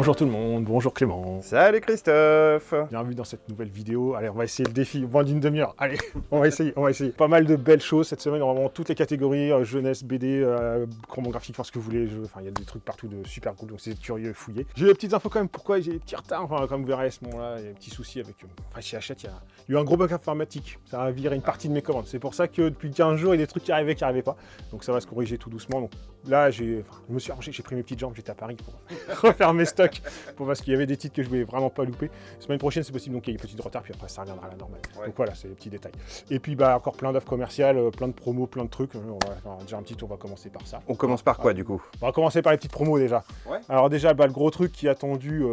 Bonjour tout le monde, bonjour Clément. Salut Christophe. Bienvenue dans cette nouvelle vidéo. Allez, on va essayer le défi, moins d'une demi-heure. Allez, on va essayer. Pas mal de belles choses cette semaine, vraiment toutes les catégories, jeunesse, BD, chromographique, enfin ce que vous voulez. Enfin, il y a des trucs partout de super cool, donc c'est curieux, fouiller. J'ai des petites infos quand même, pourquoi j'ai des petits retards, enfin comme vous verrez à ce moment-là, il y a des petits soucis avec... Enfin, chez Hachette, il y a eu un gros bug informatique. Ça a viré une partie de mes commandes. C'est pour ça que depuis 15 jours, il y a des trucs qui arrivaient pas. Donc ça va se corriger tout doucement. Donc là, je me suis arrangé, j'ai pris mes petites jambes, j'étais à Paris pour refaire mes stocks, parce qu'il y avait des titres que je voulais vraiment pas louper. Semaine prochaine, c'est possible donc qu'il y ait un petit retard, puis après ça reviendra à la normale. Ouais. Donc voilà, c'est les petits détails. Et puis bah encore plein d'offres commerciales, plein de promos, plein de trucs. On va faire déjà un petit tour, on va commencer par ça. On commence par quoi du coup? On va commencer par les petites promos déjà. Ouais. Alors déjà, le gros truc qui est attendu,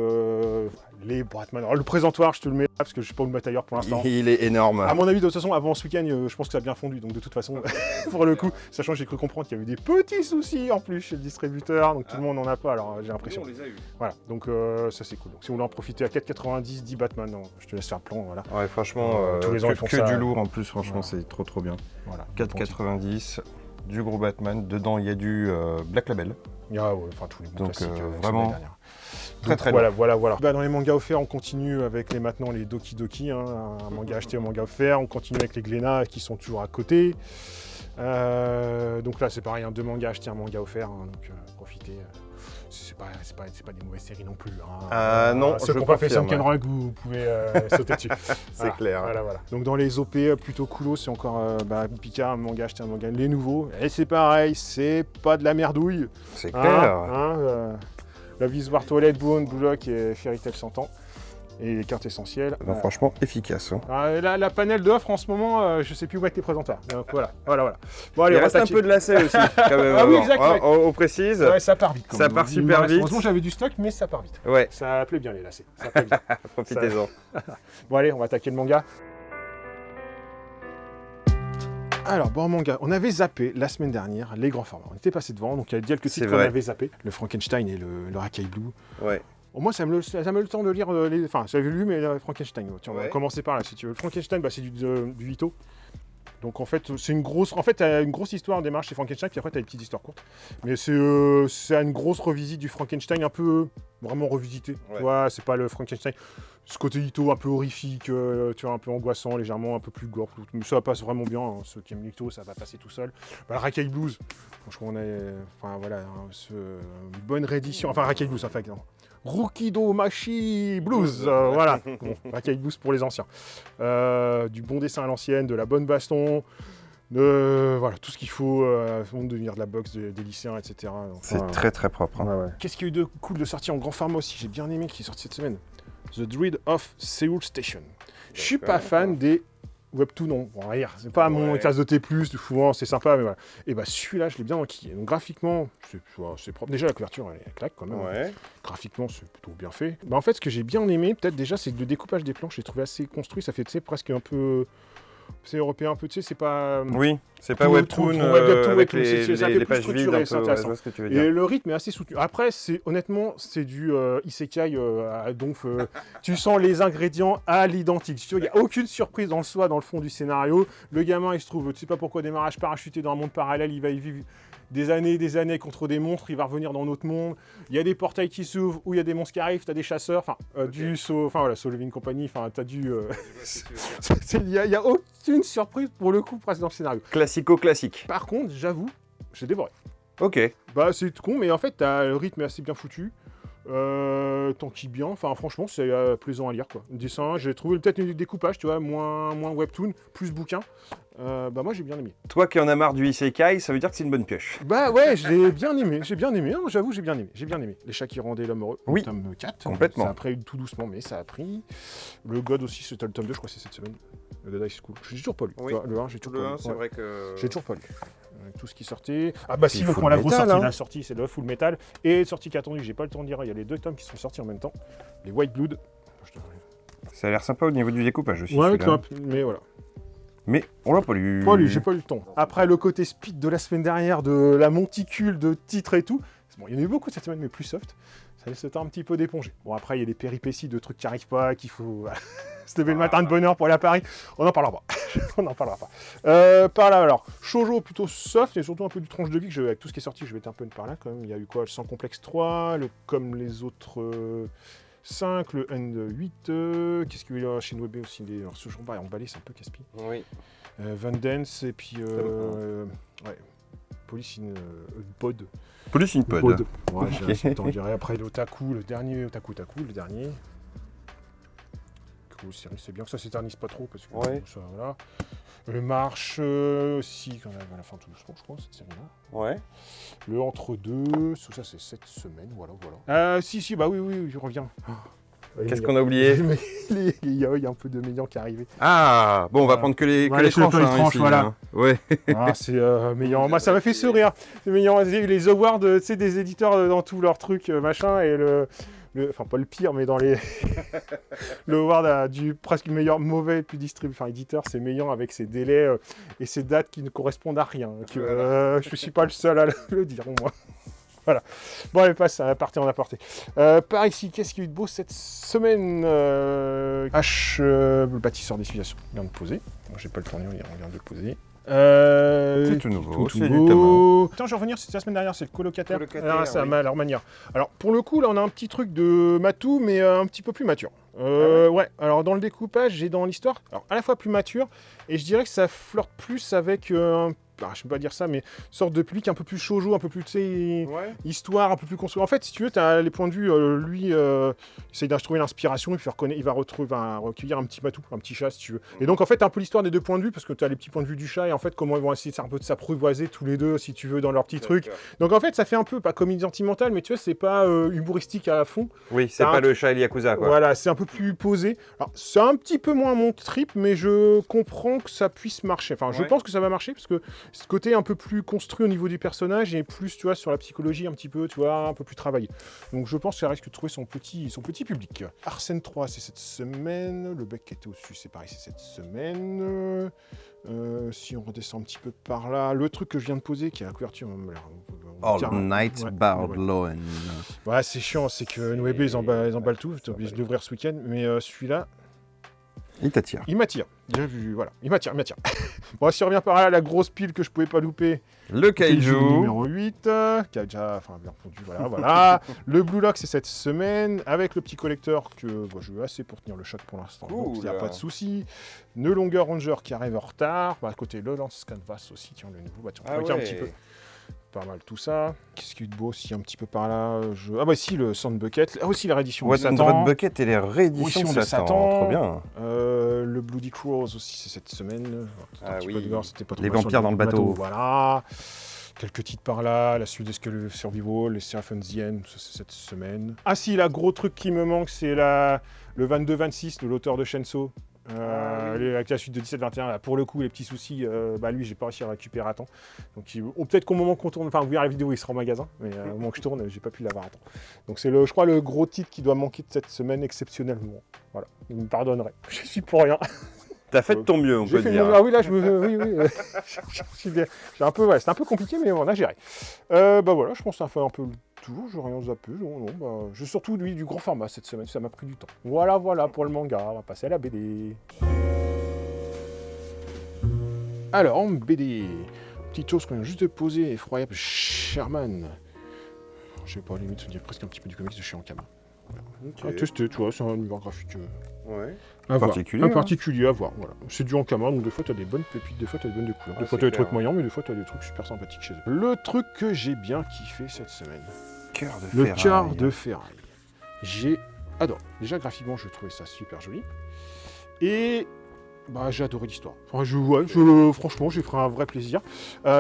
les Batman. Alors le présentoir, je te le mets là parce que je suis pas au batailleur pour l'instant. Il est énorme. À mon avis, de toute façon, avant ce week-end, je pense que ça a bien fondu. Donc de toute façon, pour le coup, sachant que j'ai cru comprendre qu'il y avait des petits soucis en plus chez le distributeur, donc tout le monde n'en a pas. Alors j'ai l'impression. On les a eu. Voilà, donc ça c'est cool. Donc si vous voulez en profiter à 4,90, 10 Batman, non, je te laisse faire le plan, voilà. Ouais, franchement, tous les ans ils font ça. Du lourd en plus, franchement, voilà. C'est trop bien. Voilà. 4,90, du gros Batman. Dedans, il y a du Black Label. Ah ouais, enfin tous les bons classiques. Vraiment. Très voilà. Bah, dans les mangas offerts, on continue avec maintenant les Doki Doki, hein, un manga acheté au manga offert. On continue avec les Glénat qui sont toujours à côté. Donc là c'est pareil, hein, 2 mangas achetés, un manga offert, hein, donc profitez. C'est pas des mauvaises séries non plus. Hein. Non, ceux qui n'ont pas fait Sunken Rock, vous pouvez sauter dessus. C'est clair. Voilà. Donc dans les OP plutôt coolos, c'est encore Picard, un manga acheté, un manga les nouveaux. Et c'est pareil, c'est pas de la merdouille. C'est clair. La Visoire Toilette, Boone, Bullock et Fairy Tail 100 ans. Et les cartes essentielles. Franchement, efficace. Hein. La panel d'offres en ce moment, je sais plus où mettre les présenteurs. Donc voilà. Bon, allez, il reste un peu de lacet aussi, quand même. Ah oui, exactement. On précise. Ouais, ça part vite. Ça part super vite. Heureusement, j'avais du stock, mais ça part vite. Ouais. Ça plaît bien les lacets. Ça plaît bien. Profitez-en. Bon, allez, on va attaquer le manga. Alors, bon manga, on avait zappé la semaine dernière les grands formats. On était passé devant, donc il y a quelques titres qu'on avait zappé. Le Frankenstein et le Rakai Blue. Ouais. Moi, ça me le temps de lire les... Enfin, j'avais lu, mais Frankenstein. Tiens, on va commencer par là, si tu veux. Le Frankenstein, c'est du Ito. Donc, en fait, c'est une grosse... En fait, t'as une grosse histoire, on démarre chez Frankenstein, puis après, t'as une petite histoire courte. Mais c'est une grosse revisite du Frankenstein, un peu... Vraiment revisité. Ouais. Tu vois, c'est pas le Frankenstein... Ce côté Ito un peu horrifique, tu vois, un peu angoissant, légèrement, un peu plus gore. Mais ça passe vraiment bien. Hein. Ceux qui aiment Ito, ça va passer tout seul. Le Rakai Blues, franchement, on est... Enfin, voilà, une bonne réédition. Enfin, Rakai Blues, en fait, non. Rukido Machi Blues, voilà. Bon, Rakai Blues pour les anciens. Du bon dessin à l'ancienne, de la bonne baston, voilà, tout ce qu'il faut, de venir de la boxe des lycéens, etc. C'est très très propre. Hein. Ouais. Qu'est-ce qu'il y a eu de cool de sortir en grand format aussi? J'ai bien aimé qui est sorti cette semaine. The Druid of Seoul Station. Je suis pas fan des webtoons, non. Bon, c'est pas mon classe de T+, souvent c'est sympa, mais voilà. Et bah celui-là, je l'ai bien enquillé. Donc graphiquement, c'est propre. Déjà la couverture, elle claque quand même. Ouais. Graphiquement, c'est plutôt bien fait. Bah en fait, ce que j'ai bien aimé, peut-être déjà, c'est que le découpage des planches, j'ai trouvé assez construit. Ça fait, tu sais, presque un peu... C'est européen un peu, tu sais, c'est pas... Oui, c'est pas webtoon avec les pages vides, un peu, ce que tu veux dire. Et le rythme est assez soutenu. Après, honnêtement, c'est du isekai à donf. Tu sens les ingrédients à l'identique. Il n'y a aucune surprise dans le fond du scénario. Le gamin, il se trouve, tu sais pas pourquoi, démarrage parachuté dans un monde parallèle, il va y vivre des années contre des monstres, il va revenir dans notre monde. Il y a des portails qui s'ouvrent où il y a des monstres qui arrivent, t'as des chasseurs, Soul Living Company, t'as du... Il y a aucune surprise pour le coup presque dans le scénario. Classico-classique. Par contre, j'avoue, j'ai dévoré. Ok. Bah c'est con, mais en fait, le rythme est assez bien foutu. T'enquilles bien, enfin franchement c'est plaisant à lire quoi. Le dessin, j'ai trouvé peut-être un découpage, tu vois, moins webtoon, plus bouquin. Moi j'ai bien aimé. Toi qui en as marre du isekai, ça veut dire que c'est une bonne pioche. Bah ouais, j'ai bien aimé, non, j'avoue j'ai bien aimé. Les chats qui rendaient l'homme heureux, oui, tome 4. Complètement. Ça a pris tout doucement, mais ça a pris. Le God aussi, c'était le tome 2, je crois que c'est cette semaine. Le God High School. J'ai toujours pas lu. Oui. Le 1, j'ai toujours pas lu. C'est vrai que... J'ai toujours pas lu. Tout ce qui sortait. Ah bah si, la grosse sortie, la sortie, c'est le Full Metal. Et sortie qui a attendu, j'ai pas le temps de dire, il y a les 2 tomes qui sont sortis en même temps. Les White Blood. Ça a l'air sympa au niveau du découpage aussi. Ouais, mais voilà. Mais on l'a pas lu. J'ai pas eu le temps. Après le côté speed de la semaine dernière, de la monticule de titres et tout. Bon, il y en a eu beaucoup cette semaine, mais plus soft. Ça laisse le temps un petit peu d'éponger. Bon, après, il y a des péripéties de trucs qui n'arrivent pas, qu'il faut se lever le matin de bonne heure pour aller à Paris. On n'en parlera pas. On n'en parlera pas. Par là, alors, shoujo plutôt soft, et surtout un peu du tranche de vie, avec tout ce qui est sorti, je vais être un peu par là quand même. Il y a eu quoi, le Sans Complexe 3, comme les autres 5, le N8, qu'est-ce qu'il y a chez Nwebe aussi, alors ce jour emballé, c'est un peu casse-pied. Oui. Van Dance, et puis, ouais, Police in Pod. Police in Pod. Ouais, j'ai on dirait après l'Otaku, le dernier Otaku, le dernier. C'est bien que ça s'éternise pas trop parce que ça, voilà. Le Marche aussi, quand même, à la fin tout doucement, je crois, cette série-là. Ouais. Le Entre-deux, ça c'est cette semaine, voilà. Si, bah oui, je reviens. Qu'est-ce qu'on a oublié? Il y a un peu de Meillan qui est arrivé. Ah, bon, on va prendre que les tranches, voilà. Hein. Ouais. C'est Meillan. Moi, ça m'a fait sourire. Meillan, les awards, tu sais, des éditeurs dans tous leurs trucs, machin, et enfin pas le pire, mais dans les le award du presque meilleur mauvais plus éditeur, c'est Meillan avec ses délais et ses dates qui ne correspondent à rien. Je suis pas le seul à le dire, moi. Voilà. Bon, allez, passe à partir en aparté. Par ici, qu'est-ce qu'il y a eu de beau cette semaine? Le bâtisseur des civilisations vient de poser. Bon, j'ai pas le tourner, on vient de le poser. C'est tout nouveau, c'est du Tama. Attends, je vais revenir, c'était la semaine dernière, c'est le colocataire. C'est à leur manière. Alors, pour le coup, là, on a un petit truc de matou, mais un petit peu plus mature. Ouais, alors dans le découpage et dans l'histoire, alors à la fois plus mature, et je dirais que ça flirte plus avec je peux pas dire ça, mais une sorte de public un peu plus shoujo, un peu plus, tu sais, histoire, un peu plus construit. En fait, si tu veux, tu as les points de vue, lui, essaye de trouver l'inspiration, il va recueillir un petit matou, un petit chat, si tu veux. Et donc, en fait, un peu l'histoire des deux points de vue, parce que tu as les petits points de vue du chat, et en fait, comment ils vont essayer un peu de s'apprivoiser tous les deux, si tu veux, dans leur petit truc. Donc, en fait, ça fait un peu, pas comédie sentimentale, mais tu vois, c'est pas humoristique à fond. Oui, c'est pas le chat et Yakuza, quoi. Voilà, c'est un peu plus posé. Alors, c'est un petit peu moins mon trip, mais je comprends que ça puisse marcher. Enfin, je pense que ça va marcher, parce que ce côté un peu plus construit au niveau du personnage et plus, tu vois, sur la psychologie un petit peu, tu vois, un peu plus travaillé. Donc je pense que ça risque de trouver son petit public. Arsène 3, c'est cette semaine. Le bec qui était au-dessus, c'est pareil, c'est cette semaine. Si on redescend un petit peu par là, le truc que je viens de poser, qui est la couverture... All Night Bardloen. Ouais, c'est chiant, c'est que Nwebe, ils emballent tout. T'es obligé de l'ouvrir ce week-end, mais celui-là... Il t'attire. Il m'attire. Déjà vu, voilà. Il m'attire. Bon, si on revient par là, la grosse pile que je pouvais pas louper. Le Kaiju. Numéro 8, qui a déjà, bien répondu, voilà. Le Blue Lock, c'est cette semaine, avec le petit collecteur que je veux assez pour tenir le choc pour l'instant. Donc, il n'y a pas de souci. Le Longer Ranger qui arrive en retard. À côté, le Lance Canvas aussi, tiens, le nouveau. On va un petit peu. Pas mal tout ça. Qu'est-ce qu'il y a de beau si un petit peu par là si, le Sand Bucket. Aussi la réédition de Satan. Sand Bucket et les rééditions de Satan. Trop bien. Le Bloody Crows aussi, c'est cette semaine. C'était pas trop les vampires dans le bateau. Voilà. Quelques titres par là. La suite de Skull Survival, les Seraph and the End, c'est cette semaine. Ah si, la gros truc qui me manque, c'est le 22-26 de l'auteur de Shenso. Avec la suite de 17-21, pour le coup, les petits soucis, lui, j'ai pas réussi à récupérer à temps. Donc, peut-être qu'au moment qu'on tourne, enfin, vous verrez la vidéo, il sera en magasin, mais au moment que je tourne, j'ai pas pu l'avoir à temps. Donc, c'est je crois, le gros titre qui doit manquer de cette semaine exceptionnellement. Voilà, vous me pardonnerez. Je suis pour rien. T'as fait de ton mieux, on peut dire. Ah oui, là, oui. J'ai un peu, c'était un peu compliqué, mais on a géré. Voilà, je pense que ça fait un peu toujours, je rien zappé. J'ai surtout du grand format cette semaine, ça m'a pris du temps. Voilà pour le manga, on va passer à la BD. Alors, en BD, petite chose qu'on vient juste de poser, effroyable, Sherman. Je vais pas limite se dire presque un petit peu du comics de chez Ankama. Voilà. Testé, tu vois, c'est un univers graphique. Particulier à voir, voilà. C'est du Ankama, donc des fois t'as des bonnes pépites, des fois t'as des bonnes découvertes, des fois t'as des trucs moyens, mais des fois t'as des trucs super sympathiques chez eux. Le truc que j'ai bien kiffé cette semaine, le Cœur de Ferraille. J'ai adoré. Déjà graphiquement, je trouvais ça super joli. Et j'ai adoré l'histoire. Enfin, franchement, j'ai pris un vrai plaisir.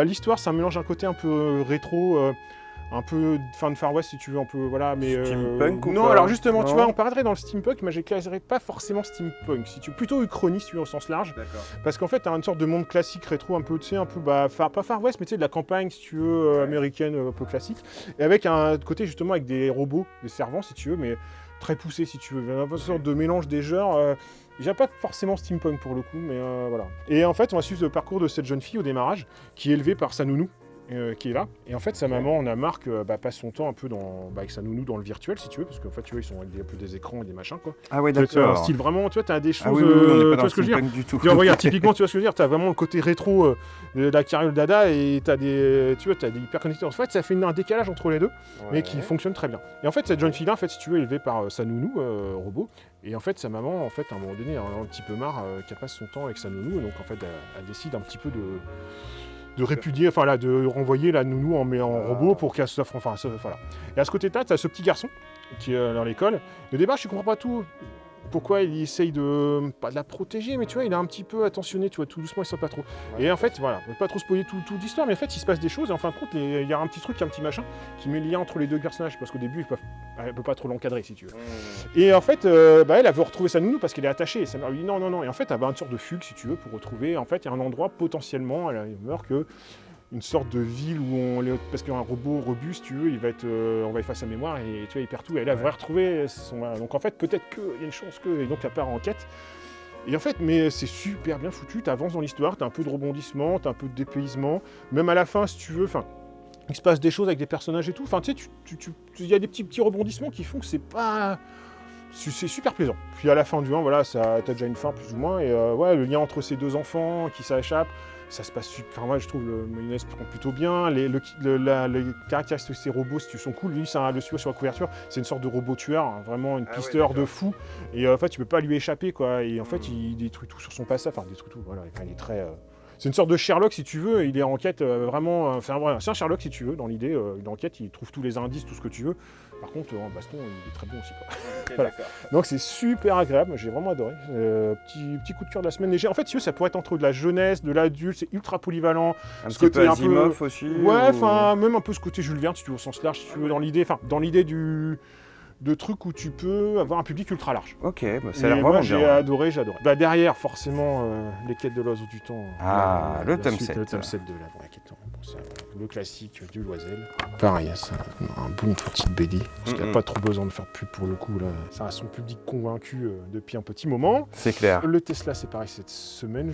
L'histoire, ça mélange un côté un peu rétro. Un peu fin de Far West si tu veux, un peu voilà, mais steampunk ou non, pas alors justement, tu vois, on paraîtrait dans le steampunk, mais j'éclairerais pas forcément steampunk, si tu veux, plutôt uchronie si tu veux au sens large. D'accord. Parce qu'en fait, t'as une sorte de monde classique rétro, un peu, tu sais, un peu pas Far West, mais tu sais, de la campagne si tu veux, américaine, un peu classique, et avec un côté justement avec des robots, des servants si tu veux, mais très poussés si tu veux, une sorte de mélange des genres. J'ai pas forcément steampunk pour le coup, mais voilà. Et en fait, on va suivre le parcours de cette jeune fille au démarrage, qui est élevée par sa nounou. qui est là. Et en fait, sa maman en a marre que passe son temps un peu avec sa nounou dans le virtuel, si tu veux, parce qu'en fait, tu vois, ils sont avec un peu des écrans et des machins, quoi. Ah ouais, d'accord. Un style vraiment, tu vois, t'as des choses... Ah oui, on n'est pas dans ce que je veux dire du tout. Tu vois, regarde, typiquement, tu vois ce que je veux dire, t'as vraiment le côté rétro de la carriole dada et t'as des hyper connectés. En fait, ça fait un décalage entre les deux, mais qui fonctionne très bien. Et en fait, cette jeune fille-là, en fait, si tu veux, élevée par sa nounou, robot, et en fait, sa maman, en fait, à un moment donné, a un petit peu marre qu'elle passe son temps avec sa nounou, et donc, en fait, elle décide un petit peu de répudier, enfin là, de renvoyer la nounou en robot pour qu'elle s'offre, enfin, voilà. Et à ce côté-là, tu as ce petit garçon qui est dans l'école. Au départ, je comprends pas tout. Pourquoi il essaye pas de la protéger, mais tu vois, il est un petit peu attentionné, tu vois, tout doucement, il sent pas trop. Et en fait, voilà, on ne peut pas trop spoiler toute l'histoire, mais en fait, il se passe des choses, et en fin de compte, il y a un petit truc, un petit machin, qui met le lien entre les deux personnages, parce qu'au début, elle peut pas trop l'encadrer, si tu veux. Et en fait, elle veut retrouver sa nounou parce qu'elle est attachée, et sa mère lui dit non. Et en fait, elle va une sorte de fugue, si tu veux, pour retrouver, en fait, il y a un endroit, potentiellement, elle meurt que une sorte de ville où parce qu'un robot robuste, tu veux, on va effacer sa mémoire et tu vois, il perd tout. Et là, elle va retrouver son... Donc en fait, peut-être qu'il y a une chance que... Et donc, elle part en quête. Et en fait, mais c'est super bien foutu. Tu avances dans l'histoire, tu as un peu de rebondissement, tu as un peu de dépaysement. Même à la fin, si tu veux, il se passe des choses avec des personnages et tout. Enfin, tu sais, il y a des petits rebondissements qui font que c'est pas... C'est super plaisant. Puis à la fin du 1, voilà, t'as déjà une fin plus ou moins. Et le lien entre ces deux enfants qui s'échappent, ça se passe super. Enfin, moi, je trouve le mayonnaise plutôt bien. Les caractéristiques de ces robots, si tu sont cool. Lui, le suivre sur la couverture, c'est une sorte de robot tueur, hein, vraiment une pisteur de fou. Et en fait, tu peux pas lui échapper, quoi. Et en fait, il détruit tout sur son passage. Enfin, détruit tout, voilà. Enfin, il est très. C'est une sorte de Sherlock, si tu veux. Il est en quête vraiment. C'est un Sherlock, si tu veux, dans l'idée. Il est en quête, il trouve tous les indices, tout ce que tu veux. Par contre, en baston, il est très bon aussi, quoi. Okay, voilà. Donc c'est super agréable, j'ai vraiment adoré. Petit coup de cœur de la semaine léger. En fait, si tu veux, ça pourrait être entre de la jeunesse, de l'adulte, c'est ultra polyvalent. Ce côté peu Asimov aussi. Ouais, enfin, même un peu ce côté Jules Verne, si tu veux, au sens large, si tu veux, dans l'idée de trucs où tu peux avoir un public ultra large. Ok, ça a l'air vraiment bien. J'ai adoré. Derrière, forcément, les quêtes de l'oiseau du temps. Le tome 7. Le tome 7 de la quête. Le classique du Loisel. Pareil, c'est un bon petit BD. Parce qu'il n'y a pas trop besoin de faire de pub pour le coup. Là. Ça a son public convaincu depuis un petit moment. C'est clair. Le Tesla, c'est pareil cette semaine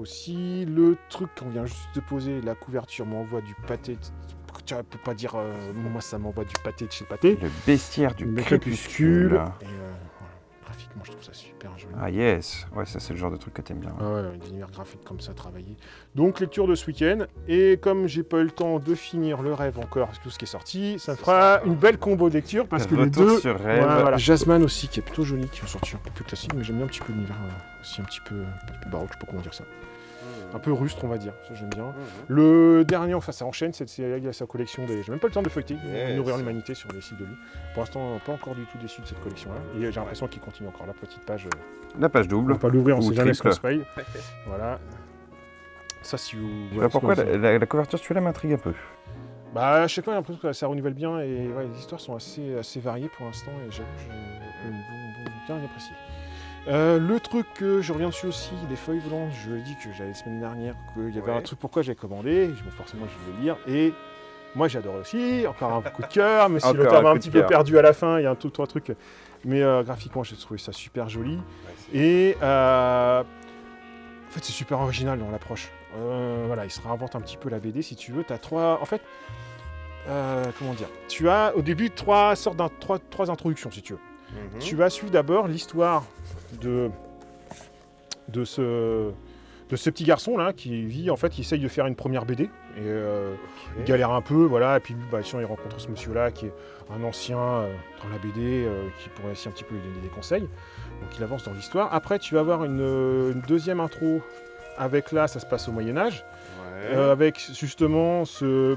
aussi. Le truc qu'on vient juste de poser, la couverture m'envoie du pâté. Tu peux pas dire, moi ça m'envoie du pâté de chez Pâté. Le bestiaire du crépuscule. Et graphiquement, je trouve ça super joli. Ah yes, ouais, ça c'est le genre de truc que t'aimes bien. Ah ouais, un univers graphique comme ça, travaillé. Donc lecture de ce week-end. Et comme j'ai pas eu le temps de finir le rêve encore, tout ce qui est sorti, ça fera une belle combo de lecture parce que les deux. Sur rêve. Voilà. Jasmine aussi, qui est plutôt joli, qui est sorti un peu plus classique, mais j'aime bien un petit peu l'univers aussi un petit peu baroque, je sais pas comment dire ça. Un peu rustre, on va dire, ça j'aime bien. Le dernier, enfin ça enchaîne, c'est sa collection des... J'ai même pas le temps de feuilleter, Nourrir l'humanité sur les sites de lui. Pour l'instant, pas encore du tout déçu de cette collection-là. Et j'ai l'impression qu'il continue encore la petite page. La page double. On va pas l'ouvrir, on sait jamais ce qu'on se paye. Voilà. Ça, si vous... Ouais, pourquoi la couverture, celui-là m'intrigue un peu. Bah, je sais pas, j'ai l'impression que ça renouvelle bien et les histoires sont assez variées pour l'instant et j'avoue que j'ai bien apprécié. Le truc que je reviens dessus aussi, les feuilles blanches, je l'ai dit que j'avais la semaine dernière, qu'il y avait un truc pourquoi j'ai commandé, forcément je vais le lire, et moi j'ai adoré aussi, encore un coup de cœur, mais si l'auteur m'a un petit peu perdu à la fin, il y a tout un truc, mais graphiquement j'ai trouvé ça super joli, et en fait c'est super original dans l'approche, voilà, il se réinvente un petit peu la BD si tu veux, t'as trois, en fait, comment dire, tu as au début trois introductions si tu veux. Tu vas suivre d'abord l'histoire de ce petit garçon là qui vit en fait, qui essaye de faire une première BD et il galère un peu, voilà, et puis il rencontre ce monsieur là qui est un ancien dans la BD qui pourrait essayer un petit peu lui donner des conseils. Donc il avance dans l'histoire. Après tu vas avoir une deuxième intro avec là, ça se passe au Moyen-Âge, avec justement ce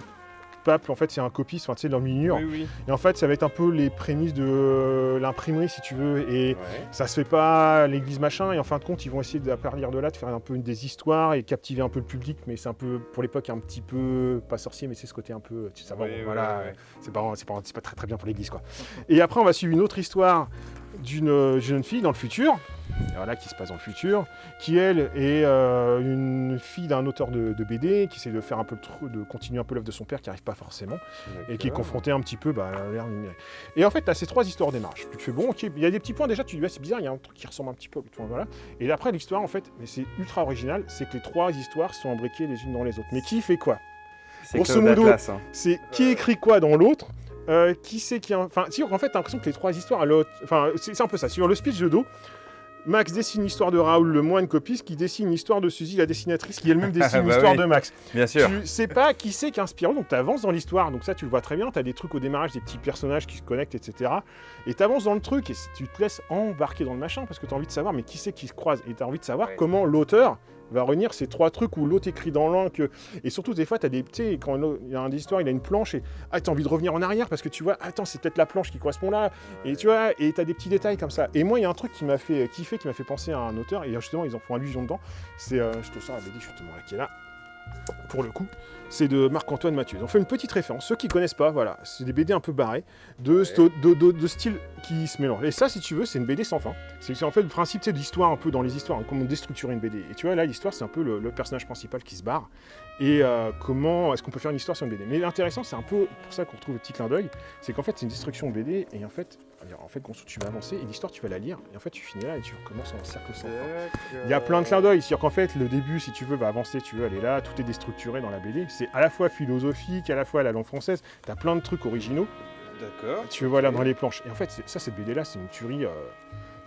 pape, en fait c'est un copiste, enfin tu sais, dans le miniure. Oui. Et en fait ça va être un peu les prémices de l'imprimerie si tu veux, et ça se fait pas l'église machin, et en fin de compte ils vont essayer à partir de là de faire un peu des histoires et captiver un peu le public, mais c'est un peu pour l'époque un petit peu pas sorcier, mais c'est ce côté un peu, tu sais, ça va, voilà, c'est pas très bien pour l'église quoi. Et après on va suivre une autre histoire d'une jeune fille dans le futur, voilà, qui se passe dans le futur, qui elle est une fille d'un auteur de BD qui essaie de faire un peu de continuer un peu l'œuvre de son père qui n'arrive pas forcément. D'accord. Et qui est confronté un petit peu à l'ère numérique. Et en fait, tu as ces trois histoires démarches. Tu te fais bon, ok, il y a des petits points déjà, tu te dis c'est bizarre, il y a un truc qui ressemble un petit peu, voilà. Et après l'histoire en fait, mais c'est ultra original, c'est que les trois histoires sont imbriquées les unes dans les autres. Mais qui fait quoi ? Grosso modo, c'est qui écrit quoi dans l'autre, qui c'est qui... Enfin, en fait, t'as l'impression que les 3 histoires, enfin, c'est un peu ça. Sur le speech de dos, Max dessine l'histoire de Raoul, le moine copiste, qui dessine l'histoire de Suzy, la dessinatrice, qui elle-même dessine l'histoire de Max. Bien sûr. Tu sais pas qui c'est qui inspire, donc tu avances dans l'histoire. Donc ça, tu le vois très bien. Tu as des trucs au démarrage, des petits personnages qui se connectent, etc. Et tu avances dans le truc et tu te laisses embarquer dans le machin parce que tu as envie de savoir, mais qui c'est qui se croise. Et tu as envie de savoir comment l'auteur va réunir ces 3 trucs où l'autre écrit dans l'encre. Et surtout, des fois, tu as des... Tu sais, quand il y a une histoire, il a une planche et tu as envie de revenir en arrière parce que tu vois, attends, c'est peut-être la planche qui correspond là. Et tu vois, et tu as des petits détails comme ça. Et moi, il y a un truc qui m'a fait kiffer, qui m'a fait penser à un auteur, et justement, ils en font allusion dedans. C'est, je te sors la BD justement là, qui est là, pour le coup. C'est de Marc-Antoine Mathieu. Ils ont fait une petite référence. Ceux qui connaissent pas, voilà, c'est des BD un peu barrés, de styles qui se mélangent. Et ça, si tu veux, c'est une BD sans fin. C'est en fait le principe, tu sais, de l'histoire, un peu dans les histoires, comment déstructurer une BD. Et tu vois, là, l'histoire, c'est un peu le personnage principal qui se barre. Et comment est-ce qu'on peut faire une histoire sur une BD. Mais l'intéressant, c'est un peu pour ça qu'on retrouve le petit clin d'œil, c'est qu'en fait, c'est une destruction de BD, et en fait, tu vas avancer, et l'histoire, tu vas la lire, et en fait, tu finis là, et tu recommences en cercle sans fin. Il y a plein de clins d'œil, c'est-à-dire qu'en fait, le début, si tu veux, va avancer, tu veux aller là, tout est déstructuré dans la BD. C'est à la fois philosophique, à la fois la langue française, t'as plein de trucs originaux. D'accord. Tu vois là dans les planches. Et en fait, cette BD-là, c'est une tuerie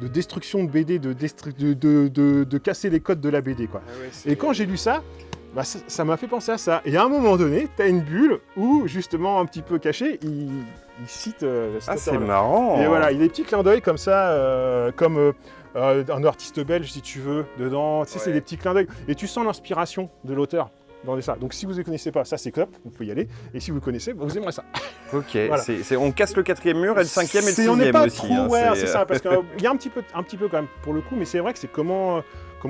de destruction de BD, de casser les codes de la BD, quoi. Ah ouais, et quand j'ai lu ça, bah, ça m'a fait penser à ça. Et à un moment donné, t'as une bulle où, justement, un petit peu caché, il cite... c'est marrant. Et voilà, il y a des petits clins d'œil comme ça, comme un artiste belge, si tu veux, dedans. Tu sais, c'est des petits clins d'œil. Et tu sens l'inspiration de l'auteur dans ça. Donc si vous ne connaissez pas, ça c'est top, vous pouvez y aller. Et si vous connaissez, vous aimerez ça. Ok, voilà. On casse le 4e mur et le 5e et le 6e on n'est pas aussi. Trop, hein, ouais, c'est ça, parce qu'il y a un petit peu quand même pour le coup, mais c'est vrai que c'est comment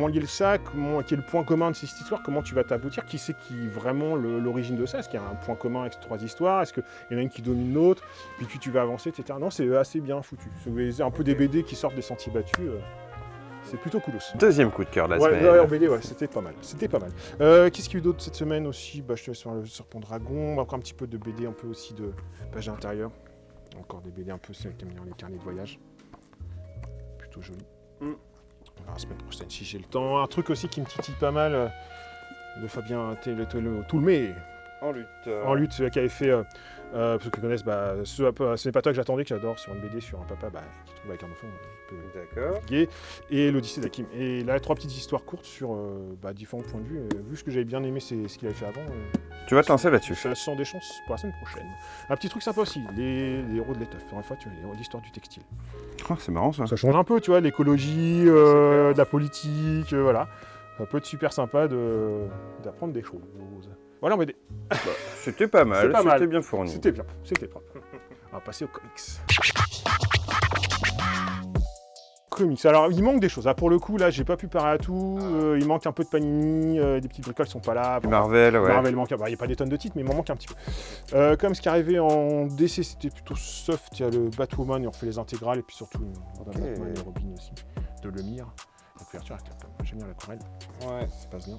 lier ça, qui est le point commun de cette histoire, comment tu vas t'aboutir, qui c'est qui est vraiment l'origine de ça, est-ce qu'il y a un point commun avec ces 3 histoires, est-ce qu'il y en a une qui domine l'autre, puis tu vas avancer, etc. Non, c'est assez bien foutu. C'est un peu des BD qui sortent des sentiers battus. C'est plutôt cool aussi. 2e coup de cœur de la semaine. Ouais, en BD, ouais, c'était pas mal. Qu'est-ce qu'il y a eu d'autre cette semaine aussi ? Je te laisse sur le Serpent Dragon, encore un petit peu de BD, un peu aussi de page intérieure. Encore des BD un peu celles qui aiment bien les carnets de voyage. Plutôt joli. On verra la semaine prochaine si j'ai le temps. Un truc aussi qui me titille pas mal, de Fabien Toulmé. En lutte, qui avait fait... pour ceux qui connaissent, ce n'est pas toi que j'attendais, que j'adore, sur une BD, sur un papa qui trouve avec un enfant un peu gay, et l'Odyssée d'Hakim. Et là, 3 petites histoires courtes sur différents points de vue. Vu ce que j'avais bien aimé, c'est ce qu'il avait fait avant. Tu vas te lancer là-dessus. Ça sent des chances pour la semaine prochaine. Un petit truc sympa aussi, les héros de l'étoffe. Pour une fois, tu vois, l'histoire du textile. Oh, c'est marrant ça. Ça change un peu, tu vois, l'écologie, de la politique, voilà. Ça peut être super sympa d'apprendre des choses. Voilà, on va aider. C'était pas mal, c'était bien fourni. C'était bien, c'était propre. On va passer aux comics. Alors, il manque des choses. Pour le coup, là, j'ai pas pu parer à tout. Il manque un peu de Panini, des petites bricoles sont pas là. Marvel, ouais. Marvel manque. Il n'y a pas des tonnes de titres, mais il m'en manque un petit peu. Comme ce qui est arrivé en DC, c'était plutôt soft. Il y a le Batwoman, ils ont refait les intégrales, et puis surtout Batman et Robin aussi, de Lemire. La couverture, j'aime bien l'aquarelle. Ouais. Ça passe bien.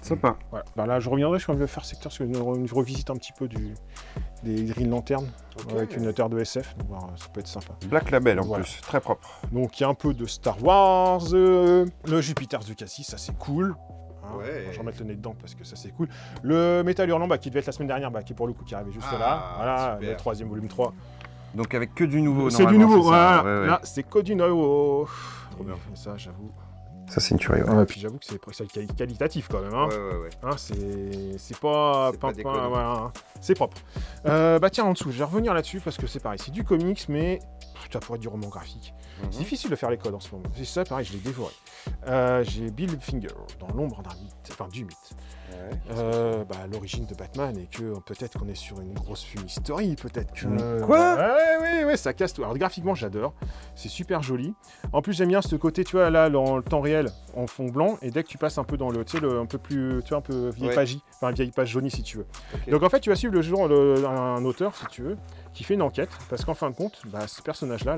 Sympa. Voilà. Là, je reviendrai sur le Faire Secteur, parce que je revisite un petit peu des Green Lantern avec une auteure de SF, donc ça peut être sympa. Black Label en plus, très propre. Donc il y a un peu de Star Wars, le Jupiter's de Cassis, ça c'est cool. Ouais. Je vais remettre le nez dedans parce que ça c'est cool. Le Metal Hurlant qui devait être la semaine dernière, qui est pour le coup qui arrivait juste là. Voilà, super. Le 3e volume 3. Donc avec que du nouveau. C'est du nouveau, voilà. Ouais. Là c'est que du nouveau. Trop bien. Et ça j'avoue. Ça c'est une tuerie. Ouais. Puis j'avoue que c'est qualitatif quand même. Hein. Ouais. C'est pas voilà, c'est propre. Tiens, en dessous, je vais revenir là-dessus parce que c'est pareil, c'est du comics, mais ça pourrait être du roman graphique. C'est difficile de faire les codes en ce moment. C'est ça, pareil, je l'ai dévoré. J'ai Bill Finger dans l'ombre du mythe. L'origine de Batman et que peut-être qu'on est sur une grosse fumisterie, peut-être que... Quoi ? Ouais, ça casse tout. Alors graphiquement, j'adore. C'est super joli. En plus, j'aime bien ce côté, tu vois, là, dans le temps réel, en fond blanc, et dès que tu passes un peu dans le, tu sais, un peu plus, tu vois, un peu vieille page, enfin vieille page jaunie si tu veux. Okay. Donc en fait, tu vas suivre le jour un auteur, si tu veux, qui fait une enquête, parce qu'en fin de compte, ce personnage-là,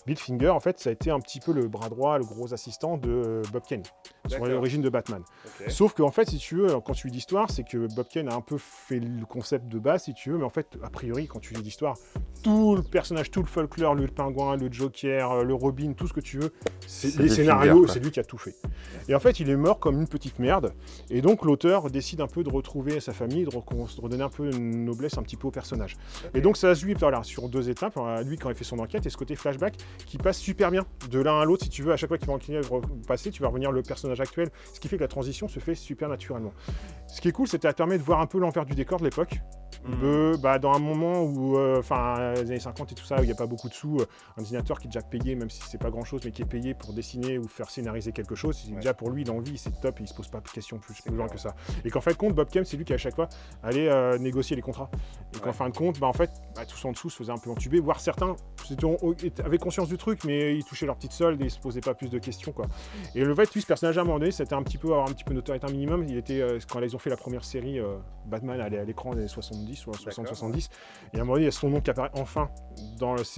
Bill Finger, en fait, ça a été un petit peu le bras droit, le gros assistant de Bob Kane, sur l'origine de Batman. Okay. Sauf qu'en fait, si tu veux, quand tu lis l'histoire, c'est que Bob Kane a un peu fait le concept de base, si tu veux, mais en fait, a priori, quand tu lis l'histoire, tout le personnage, tout le folklore, le pingouin, le Joker, le Robin, tout ce que tu veux, les scénarios, c'est lui qui a tout fait. Et en fait, il est mort comme une petite merde, et donc l'auteur décide un peu de retrouver sa famille, de redonner un peu une noblesse un petit peu au personnage. Okay. Et donc ça se joue sur 2 étapes, lui quand il fait son enquête, et ce côté flashback qui passe super bien de l'un à l'autre. Si tu veux, à chaque fois qu'il va passer, tu vas revenir le personnage actuel, ce qui fait que la transition se fait super naturellement. Ce qui est cool, c'est que ça permet de voir un peu l'envers du décor de l'époque. Dans un moment où, les années 50 et tout ça, où il n'y a pas beaucoup de sous, un dessinateur qui est déjà payé, même si c'est pas grand chose, mais qui est payé pour dessiner ou faire scénariser quelque chose, c'est déjà pour lui l'envie, c'est top, et il se pose pas de questions plus loin que ça. Et qu'en fin de compte, Bob Kane, c'est lui qui à chaque fois allait négocier les contrats. Et qu'en fin de compte, tous en dessous se faisaient un peu entuber, voire certains avaient conscience du truc, mais ils touchaient leur petite solde et ils se posaient pas plus de questions, quoi. Et le fait, lui, ce personnage à un moment donné, c'était avoir un petit peu notoriété un minimum. Il était, quand ils ont fait la première série, Batman allait à l'écran des années 70 ou 60-70, et à un moment donné, il y a son nom qui apparaît enfin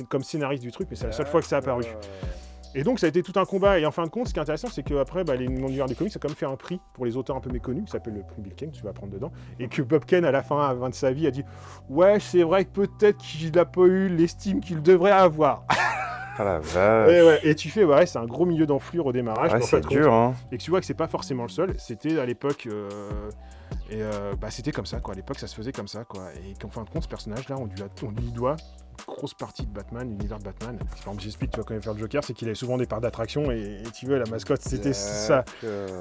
comme scénariste du truc, mais c'est la seule fois que ça a apparu. Et donc ça a été tout un combat, et en fin de compte, ce qui est intéressant, c'est qu'après, l'univers des comics a quand même fait un prix pour les auteurs un peu méconnus, qui s'appelle le prix Bill Kane, tu vas apprendre dedans, et que Bob Kane, à la fin de sa vie, a dit « Ouais, c'est vrai que peut-être qu'il n'a pas eu l'estime qu'il devrait avoir. » Ah la vache. Et tu fais, c'est un gros milieu d'enflure au démarrage. Ouais, c'est dur, hein. Et que tu vois que c'est pas forcément le seul, c'était à l'époque... c'était comme ça, quoi. À l'époque, ça se faisait comme ça, quoi. Et qu'en fin de compte, ce personnage-là, on lui doit une grosse partie de Batman, l'univers de Batman. Par exemple, j'explique, tu vas quand même faire le Joker, c'est qu'il avait souvent des parts d'attraction, et tu vois, la mascotte, c'était ça.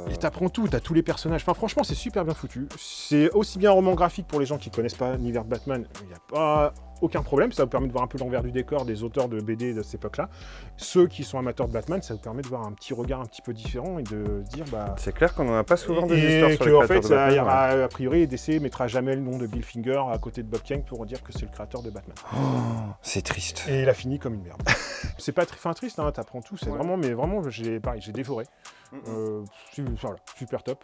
Et t'apprends tout, t'as tous les personnages. Enfin, franchement, c'est super bien foutu. C'est aussi bien un roman graphique pour les gens qui connaissent pas l'univers de Batman. Il n'y a pas aucun problème, ça vous permet de voir un peu l'envers du décor des auteurs de BD de cette époque-là. Ceux qui sont amateurs de Batman, ça vous permet de voir un petit regard un petit peu différent et de dire c'est clair qu'on n'en a pas souvent des histoires sur les créateurs de Batman. Il y aura, a priori, DC mettra jamais le nom de Bill Finger à côté de Bob Kane pour dire que c'est le créateur de Batman. Oh, c'est triste. Et il a fini comme une merde. C'est pas triste, hein, t'apprends tout, c'est vraiment, mais vraiment, j'ai dévoré. Super top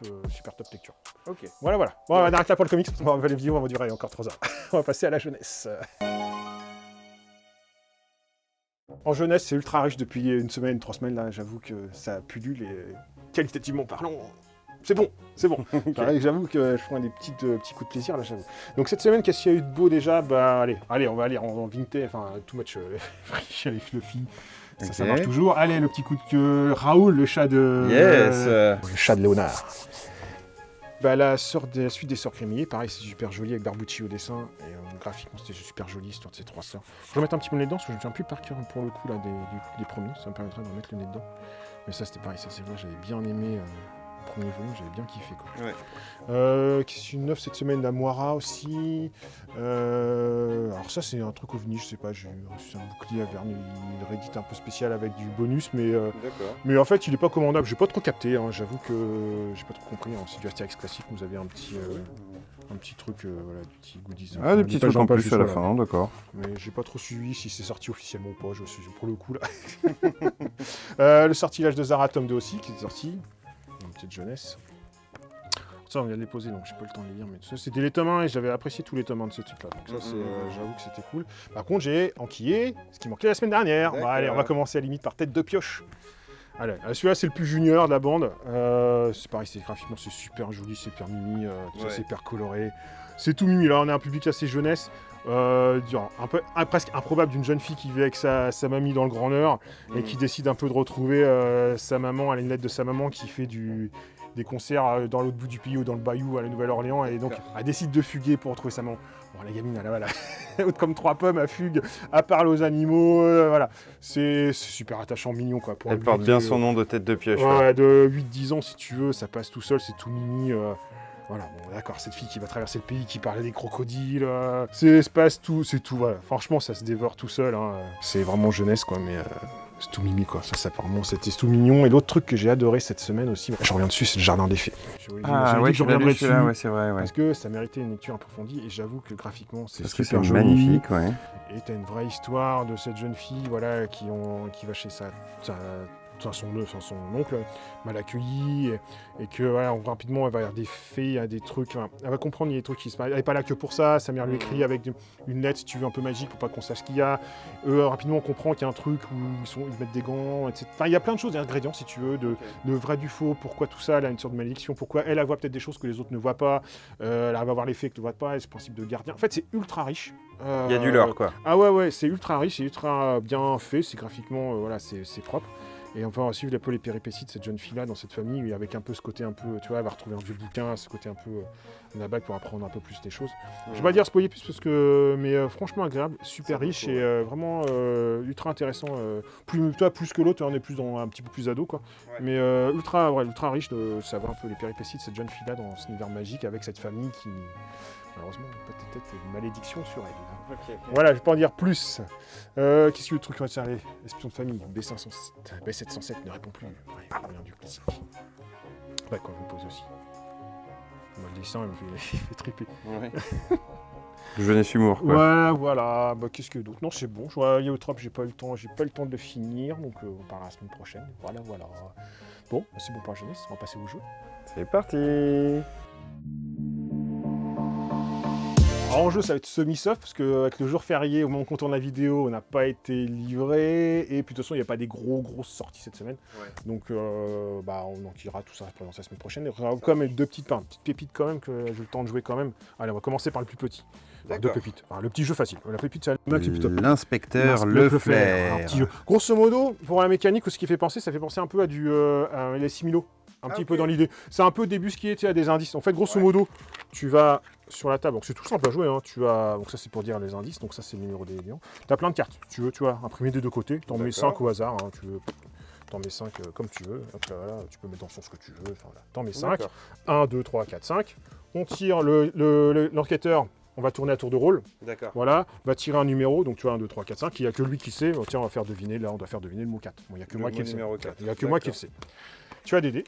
lecture. Ok. Voilà. Bon, on arrête là pour le comics, on va les vidéos, on va durer encore 3 heures. On va passer à la jeunesse. En jeunesse, c'est ultra riche depuis une semaine, 3 semaines, là, j'avoue que ça pullule et qualitativement parlant, c'est bon. Okay. J'avoue que je prends des petits coups de plaisir, là, j'avoue. Donc cette semaine, qu'est-ce qu'il y a eu de beau déjà ? Allez, on va aller en vintage, too much chez les Fluffy. Ça marche toujours. Allez, le petit coup de queue. Raoul, le chat de... Yes le chat de Léonard. La suite des Sœurs Crémier, pareil, c'est super joli avec Barbucci au dessin. Et graphiquement, c'était super joli, l'histoire de ces 3 sœurs. Je vais remettre un petit peu le nez dedans, parce que je ne me souviens plus par cœur pour le coup là, des premiers. Ça me permettrait de remettre le nez dedans. Mais ça, c'était pareil, ça c'est vrai, j'avais bien aimé le premier volume, j'avais bien kiffé, quoi. Ouais. Qu'est-ce qu'une neuf cette semaine, la Moira aussi. Alors ça, c'est un truc ovni, je sais pas, j'ai reçu un bouclier à vernis, une Reddit un peu spécial avec du bonus, mais en fait, il est pas commandable, j'ai pas trop capté, hein, j'avoue que j'ai pas trop compris, hein, c'est du Astérix classique, vous avez un petit truc, des petits goodies. Des petits trucs en plus à la fin, d'accord. Mais j'ai pas trop suivi si c'est sorti officiellement ou pas, je suis pour le coup là. Le sortilège de Zara, tome 2 aussi, qui est sorti. Une petite jeunesse. Ça, on vient de les poser, donc j'ai pas le temps de les lire, mais tout ça, c'était les tomes 1 et j'avais apprécié tous les tomes 1 de ce truc-là. Donc ça, j'avoue que c'était cool. Par contre, j'ai enquillé ce qui manquait la semaine dernière. Allez, on va commencer à la limite par Tête de Pioche. Allez, celui-là, c'est le plus junior de la bande. C'est pareil, graphiquement, c'est super joli, c'est hyper mimi, c'est hyper coloré. C'est tout mimi, là, on a un public assez jeunesse. Presque improbable d'une jeune fille qui vit avec sa mamie dans le Grand Nord et qui décide un peu de retrouver sa maman. Elle a une lettre de sa maman qui fait des concerts dans l'autre bout du pays ou dans le Bayou à la Nouvelle-Orléans, et donc elle décide de fuguer pour retrouver sa maman. Bon, la gamine, elle haute comme 3 pommes, elle fugue, elle parle aux animaux, voilà. C'est super attachant, mignon, quoi. Elle porte bien son nom de Tête de Pioche. Ouais, de 8-10 ans, si tu veux, ça passe tout seul, c'est tout mimi. Voilà, bon, d'accord, cette fille qui va traverser le pays, qui parlait des crocodiles, c'est tout, voilà. Franchement, ça se dévore tout seul, hein. C'est vraiment jeunesse, quoi, mais c'est tout mimi, quoi. Ça apparemment, c'était tout mignon. Et l'autre truc que j'ai adoré cette semaine aussi, je reviens dessus, c'est le Jardin des Fées. Je reviendrai dessus, ouais, c'est vrai, ouais. Parce que ça méritait une lecture approfondie, et j'avoue que graphiquement, c'est super joli. Magnifique, ouais. Et t'as une vraie histoire de cette jeune fille, voilà, qui va chez son oncle mal accueilli, et que voilà, rapidement elle va avoir des faits, il y a des trucs, elle va comprendre, il y a des trucs qui se passent. Elle n'est pas là que pour ça, sa mère lui écrit avec une lettre, si tu veux, un peu magique pour pas qu'on sache ce qu'il y a. Rapidement on comprend qu'il y a un truc où ils mettent des gants, etc. Enfin, il y a plein de choses, des ingrédients si tu veux, de vrai du faux, pourquoi tout ça, elle a une sorte de malédiction, pourquoi elle voit peut-être des choses que les autres ne voient pas, elle arrive à voir les faits que tu ne vois pas, et ce principe de gardien. En fait c'est ultra riche. Il y a du lore quoi. Ah ouais, c'est ultra riche, c'est ultra bien fait, c'est graphiquement, voilà, c'est propre. Et on va suivre un peu les péripéties de cette jeune fille-là dans cette famille, avec un peu ce côté un peu, tu vois, elle va retrouver un vieux bouquin, ce côté un peu la bague pour apprendre un peu plus des choses. Je vais pas dire spoiler plus parce que, mais franchement agréable, super riche et vraiment ultra intéressant. Plus que l'autre, on est plus dans un petit peu plus ado quoi. Ouais. Mais ultra riche de savoir un peu les péripéties de cette jeune fille-là dans cet univers magique avec cette famille qui, malheureusement, peut-être une malédiction sur elle. Okay. Voilà, je vais pas en dire plus. Qu'est-ce que le truc concerne les espions de famille? B707 ne répond plus. Ouais, rien du classique. Ouais, quand vous posez aussi. Moi, le dessin, il me fait triper. Ouais. Le jeunesse humour, quoi. Ouais, voilà. Bah, qu'est-ce que d'autre? Non, c'est bon. Je vois Yotrop, j'ai pas eu le temps de le finir, donc on parlera la semaine prochaine. Voilà. Bon, c'est bon pour la jeunesse. On va passer au jeu. C'est parti. En jeu, ça va être semi-soft, parce qu'avec le jour férié, au moment où on tourne la vidéo, on n'a pas été livré, et puis de toute façon, il n'y a pas des grosses sorties cette semaine. Ouais. Donc, on enquillera tout ça pendant la semaine prochaine. Il y aura quand même deux petites pépites quand même, que j'ai le temps de jouer quand même. Allez, on va commencer par le plus petit. Deux pépites. Enfin, le petit jeu facile. La pépite, c'est l'inspecteur Leclerc. Un petit jeu. Grosso modo, pour la mécanique, ce qui fait penser, ça fait penser un peu à les Similo. Un petit peu dans l'idée. C'est un peu débusqué à des indices. En fait, grosso modo, tu vas sur la table. Donc, c'est tout simple à jouer. Hein. Donc, ça, c'est pour dire les indices. Donc, ça, c'est le numéro des lions. Tu as plein de cartes. Tu vois, imprimer des deux côtés. Tu en mets 5 au hasard. Hein. Tu en mets 5 comme tu veux. Hop, là, voilà. Tu peux mettre dans le sens que tu veux. Enfin, voilà. Tu en mets 5. 1, 2, 3, 4, 5. On tire l'enquêteur. On va tourner à tour de rôle. D'accord. Voilà. Va tirer un numéro. Donc, tu vois, 1, 2, 3, 4, 5. Il n'y a que lui qui sait. Tiens, on va faire deviner. Là, on doit faire deviner le mot 4. Bon, il n'y a que moi qui le sais. Il n'y a que moi qui le sais. Tu as des dés.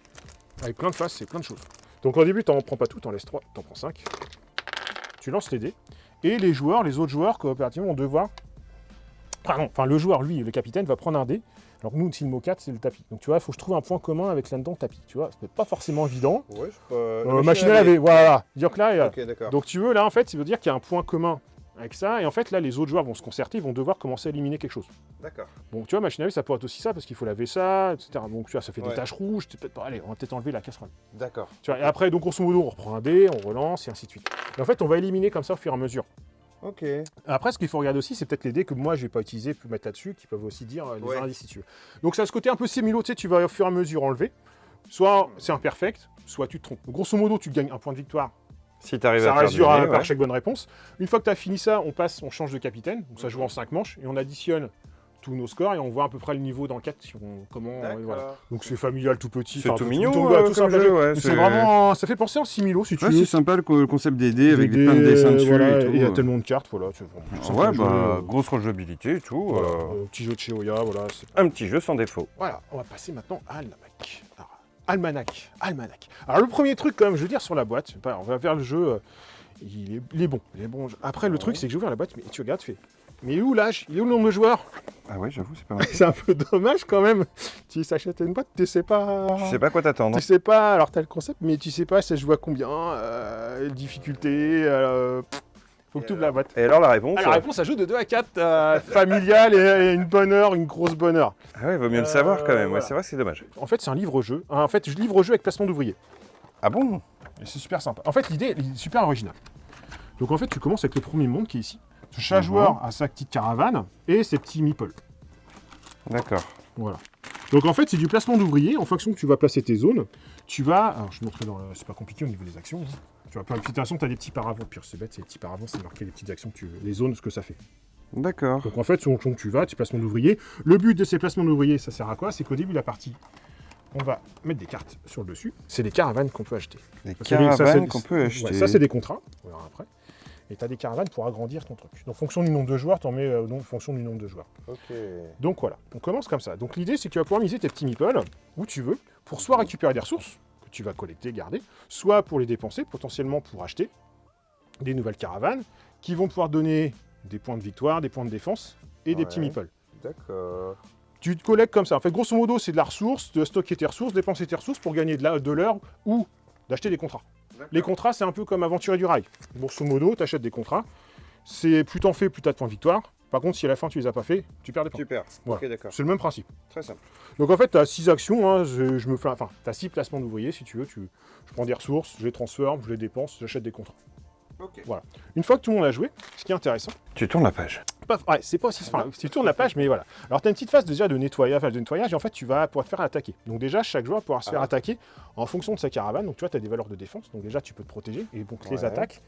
Avec plein de faces, c'est plein de choses. Donc au début, tu n'en prends pas tout, tu en laisses 3, tu en prends 5. Tu lances tes dés. Et les autres joueurs, coopérativement, vont devoir... le joueur, lui, le capitaine, va prendre un dé. Alors nous, si le mot 4, c'est le tapis. Donc tu vois, il faut que je trouve un point commun avec là-dedans tapis. Tu vois, c'est pas forcément évident. Ouais, je machine à laver, voilà. Dire que là, okay, donc tu veux, là, en fait, ça veut dire qu'il y a un point commun avec ça, et en fait là les autres joueurs vont se concerter, ils vont devoir commencer à éliminer quelque chose. D'accord. Donc tu vois, machine à laver, ça pourrait être aussi ça, parce qu'il faut laver ça, etc. Donc tu vois, ça fait des taches rouges, allez, on va peut-être enlever la casserole. D'accord. Tu vois, et après, donc grosso modo, on reprend un dé, on relance, et ainsi de suite. Et en fait, on va éliminer comme ça au fur et à mesure. Ok. Après, ce qu'il faut regarder aussi, c'est peut-être les dés que moi je vais pas utiliser, pour mettre là-dessus, qui peuvent aussi dire les indices si tu veux. Donc ça a ce côté un peu sémilo, tu sais, tu vas au fur et à mesure enlever. Soit c'est imperfect, soit tu te trompes. Grosso modo, tu gagnes un point de victoire. Si tu arrives à faire deviner, par chaque bonne réponse. Une fois que tu as fini ça, on change de capitaine. Donc ça joue en 5 manches et on additionne tous nos scores et on voit à peu près le niveau dans le 4 voilà. Donc c'est familial, tout petit. C'est tout mignon, tout simple jeu. C'est vraiment, ça fait penser en similo si tu veux. C'est sympa le concept des dés avec plein de dessins dessus et tout. Il y a tellement de cartes, voilà. Grosse rejouabilité et tout. Petit jeu de chez Oya, voilà. Un petit jeu sans défaut. Voilà, on va passer maintenant à Almanach. Alors le premier truc quand même, je veux dire sur la boîte, on va faire le jeu, il est bon. Après le truc c'est que j'ai ouvert la boîte, mais tu regardes, mais il est où l'âge? Il est où le nombre de joueurs? Ah ouais, j'avoue, c'est pas mal. C'est un peu dommage quand même. Tu s'achètes une boîte, tu sais pas quoi t'attendre. Tu sais pas, alors t'as le concept, mais tu sais pas ça joue à combien, difficulté, faut que tu ouvres la boîte. Et alors la réponse? La réponse, ça joue de 2 à 4, familiale et une bonne heure, une grosse bonne heure. Ah ouais, il vaut mieux le savoir quand même, voilà. C'est vrai que c'est dommage. En fait, c'est un livre-jeu. En fait, je livre-jeu avec placement d'ouvriers. Ah bon? Et c'est super sympa. En fait, l'idée est super originale. Donc en fait, tu commences avec le premier monde qui est ici. Chaque joueur a sa petite caravane et ses petits meeples. D'accord. Voilà. Donc en fait, c'est du placement d'ouvriers. En fonction que tu vas placer tes zones, tu vas... Alors je montrerai dans le... C'est pas compliqué au niveau des actions. Hein. Tu vois, pour la petite action, tu as des petits paravents. Pire, c'est bête, c'est les petits paravents, c'est marqué les petites actions que tu veux. Les zones, ce que ça fait. D'accord. Donc en fait, selon que tu vas, tes placements d'ouvriers. Le but de ces placements d'ouvriers, ça sert à quoi? C'est qu'au début de la partie, on va mettre des cartes sur le dessus. C'est des caravanes qu'on peut acheter. Des caravanes qu'on peut acheter. Ouais, ça, c'est des contrats. On verra après. Et tu as des caravanes pour agrandir ton truc. Donc, en fonction du nombre de joueurs, tu en mets en fonction du nombre de joueurs. Ok. Donc, voilà. On commence comme ça. Donc, l'idée, c'est que tu vas pouvoir miser tes petits meeples où tu veux pour soit récupérer des ressources que tu vas collecter, garder, soit pour les dépenser, potentiellement pour acheter des nouvelles caravanes qui vont pouvoir donner des points de victoire, des points de défense et des petits meeples. D'accord. Tu te collectes comme ça. En fait, grosso modo, c'est de la ressource, de stocker tes ressources, dépenser tes ressources pour gagner de l'heure ou d'acheter des contrats. Les contrats, c'est un peu comme Aventurier du Rail. Grosso modo, tu achètes des contrats. Plus t'en fais, plus t'as de points de victoire. Par contre, si à la fin tu les as pas fait, tu perds des points. Tu perds. Voilà. Ok, d'accord. C'est le même principe. Très simple. Donc en fait, tu as 6 actions. Hein, tu as 6 placements d'ouvriers si tu veux. Je prends des ressources, je les transforme, je les dépense, j'achète des contrats. Ok. Voilà. Une fois que tout le monde a joué, ce qui est intéressant. Tu tournes la page. Ouais, c'est pas aussi. Enfin, tu tournes la page, mais voilà. Alors, tu as une petite phase déjà de nettoyage, et en fait, tu vas pouvoir te faire attaquer. Donc, déjà, chaque joueur pourra se faire attaquer en fonction de sa caravane. Donc, tu vois, tu as des valeurs de défense. Donc, déjà, tu peux te protéger. Et donc, les attaques,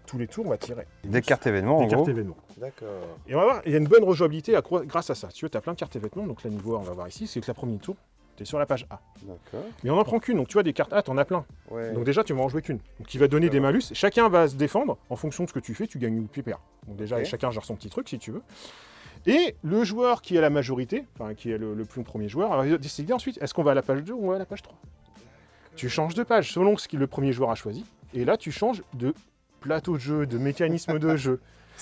tous les tours, on va tirer. Des cartes événements, en gros. Des cartes événements. D'accord. Et on va voir, il y a une bonne rejouabilité grâce à ça. Tu vois, tu as plein de cartes événements. Donc, là, niveau 1, on va voir ici, c'est que la première tour, tu es sur la page A. D'accord. Mais on n'en prend qu'une. Donc, tu vois, des cartes A, tu en as plein. Ouais. Donc, déjà, tu vas en jouer qu'une. Donc, il va donner des malus. Chacun va se défendre en fonction de ce que tu fais. Tu gagnes ou tu perds. Donc, déjà, chacun gère son petit truc si tu veux. Et le joueur qui a la majorité, enfin qui est le plus premier joueur, va décider ensuite, est-ce qu'on va à la page 2 ou à la page 3 ? Tu changes de page selon ce que le premier joueur a choisi. Et là, tu changes de plateau de jeu, de mécanisme de jeu.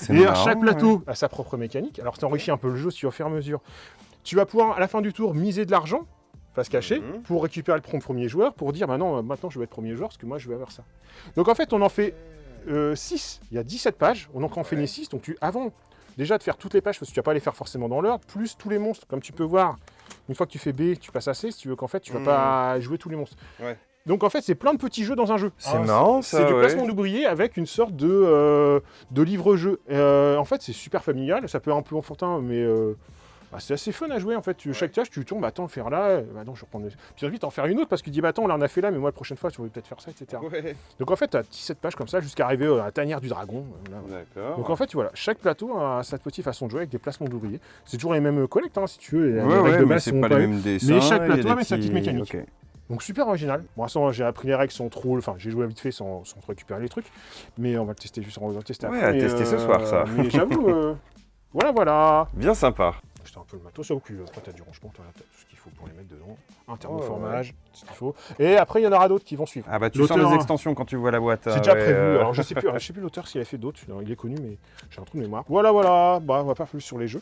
Et chaque plateau a sa propre mécanique. Alors, tu enrichis un peu le jeu au fur et à mesure. Tu vas pouvoir, à la fin du tour, miser de l'argent, face cachée, pour récupérer le premier joueur, pour dire, maintenant je vais être premier joueur, parce que moi, je vais avoir ça. Donc, en fait, on en fait 6. Il y a 17 pages. On en fait 6. Donc, avant déjà de faire toutes les pages, parce que tu vas pas les faire forcément dans l'ordre, plus tous les monstres. Comme tu peux voir, une fois que tu fais B, tu passes à C, si tu veux qu'en fait, tu vas pas jouer tous les monstres. Ouais. Donc en fait, c'est plein de petits jeux dans un jeu. C'est marrant, ça. C'est du placement d'ouvriers avec une sorte de livre-jeu. En fait, c'est super familial. Ça peut être un peu enfantin, mais c'est assez fun à jouer en fait. Chaque tâche, tu tombes, attends, faire là, non, je vais reprendre. Puis ensuite, en faire une autre parce que tu dis, attends, là, on a fait là, mais moi, la prochaine fois, tu vas peut-être faire ça, etc. Ouais. Donc en fait, tu as 17 pages comme ça jusqu'à arriver à la tanière du dragon. Là, d'accord. Donc en fait, voilà, chaque plateau a sa petite façon de jouer avec des placements d'ouvriers. C'est toujours les mêmes collectes, hein, si tu veux. Les règles de base sont pas les mêmes dessins. Mais chaque plateau a sa petite mécanique. Okay. Donc super original. Bon, l'instant, j'ai appris les règles sans trop. Enfin, j'ai joué vite fait sans récupérer les trucs. Mais on va le tester juste, on va le tester après. Ouais, à tester ce soir, ça. Mais j'avoue, voilà. Bien sympa. C'était un peu le matos, puis après t'as du rangement, t'as tout ce qu'il faut pour les mettre dedans, un thermoformage, ce qu'il faut. Et après il y en aura d'autres qui vont suivre. Ah bah tu sens les extensions quand tu vois la boîte. C'est déjà prévu, alors je sais plus l'auteur s'il a fait d'autres, il est connu mais j'ai un trou de mémoire. Voilà, bah on va pas plus sur les jeux.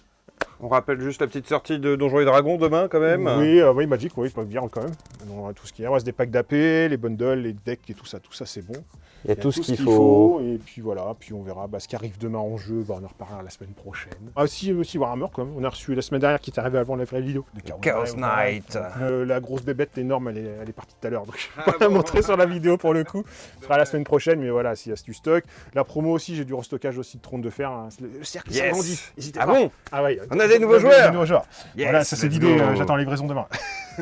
On rappelle juste la petite sortie de Donjons et Dragons demain quand même. Oui, Magic, oui, pas bien quand même. On a tout ce qu'il y a, il reste des packs d'AP, les bundles, les decks et tout ça c'est bon. Il y a tout ce qu'il faut. Et puis voilà, puis on verra ce qui arrive demain en jeu, on en reparlera la semaine prochaine. Ah aussi Warhammer quand même, on a reçu la semaine dernière qui est arrivé avant la vraie vidéo. Chaos Knight. La grosse bébête énorme, elle est partie tout à l'heure, donc je vais pas la montrer sur la vidéo pour le coup. Ce sera la semaine prochaine, mais voilà, s'il y a du stock. La promo aussi, j'ai du restockage aussi de trône de fer. Hein. Le cercle s'agrandit. Ah bon? Ah ouais. On a des nouveaux joueurs. Yes, voilà, ça c'est l'idée, j'attends la livraison demain.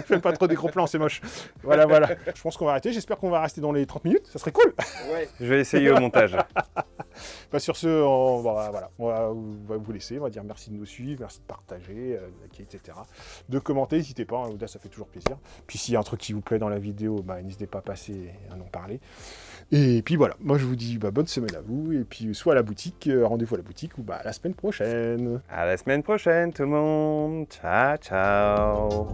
Fais pas trop des gros plans, c'est moche. Voilà. Je pense qu'on va arrêter, j'espère qu'on va rester dans les 30 minutes, ça serait cool. Ouais. Je vais essayer au montage. Sur ce, on va vous laisser, on va dire merci de nous suivre, merci de partager, etc. De commenter, n'hésitez pas, là, ça fait toujours plaisir. Puis s'il y a un truc qui vous plaît dans la vidéo, n'hésitez pas à passer et à en parler. Et puis voilà, moi je vous dis bonne semaine à vous, et puis soit à la boutique, rendez-vous à la boutique, ou à la semaine prochaine. À la semaine prochaine tout le monde, ciao.